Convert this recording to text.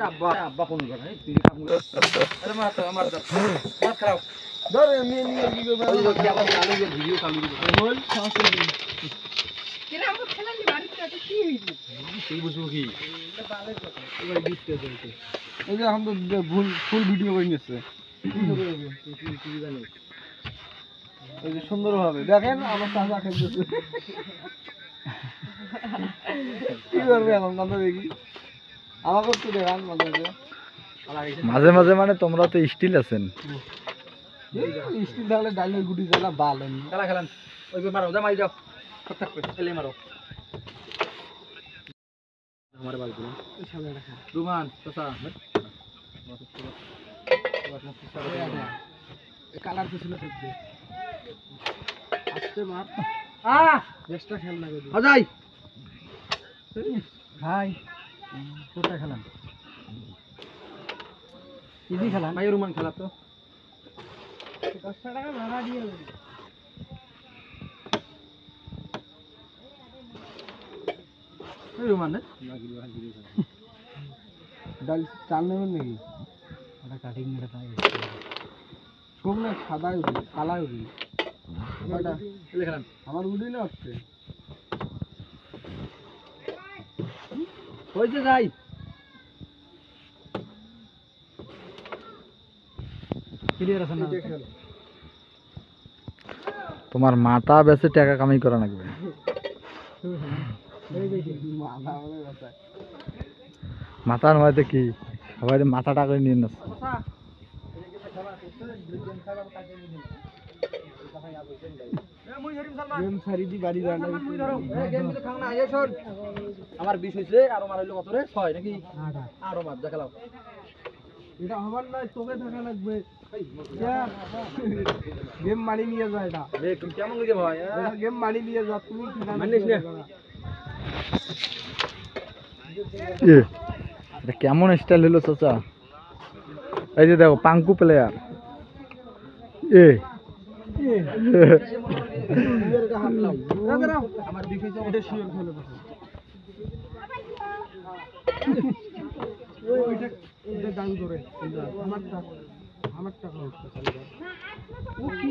আব্বা আব্বা ফোন করে তুই কাম কর আরে মার তো আমার মার খারাপ ধর নিয়ে নিয়ে কি করবে ওই কি আবার চালু করে ভিডিও চালু করে বল সমস্যা নেই কেন আমরা খেলা নি বাড়িতে এটা কি হইছে তুই বুঝবো কি এটা বালের কথা ওই দিতে চলছে এই যে এখন তো ফুল ভিডিও করে নিচ্ছে কি হবে তুই জানিস এই যে সুন্দরভাবে দেখেন আমার চাচা খেলতেছে কি করবে এখন কথা দেখি আমাকে একটু দেখান মাঝে মাঝে মানে তোমরা তো স্টিল আছেন স্টিল থাকলে ডালের গুটি জ্বালা বাল খেলা খেলান ওই মারো যা মারি যাও থাকবে ছেলে মারো আমার বাল গুলো রুমান চাচা কালার কিছু না থাকবে আস্তে মার বেশটা খেল না গো যাই ভাই কোটা খেলাম ইজি খেলাম ভাই রুমান খেলা তো 10 টাকা ভাড়া দিয়ে রুমান না ডাল চাল নেবেন নাকি ওটা কাটিং এটা তাই সব না সাদা উঠি কালা উঠি আমার উঠি না হচ্ছে হয়েছে যাই ক্লিয়ার আছে না তোমার মাথা বেশি টাকা কামাই করা লাগবে মাথার মধ্যে কি সবাই মাথাটা করে নিয়ে নাস আমার 20 হইছে আর আমার হইলো কত রে 6 নাকি আরো মাছ যা খেলাও এটা হবার না তোকে থাকা লাগবে গেম মারি নিয়ে যা এটা দেখ তুমি কেমন লাগে ভাই এটা গেম মারি নিয়ে যা তুমি মানিস না এটা কেমন স্টাইল হলো চাচা এই যে দেখো পাঙ্কু প্লেয়ার আমার বিফি এটা শিওর খেলে ওইটা এটা দান করে আমারটা আমারটা ওকে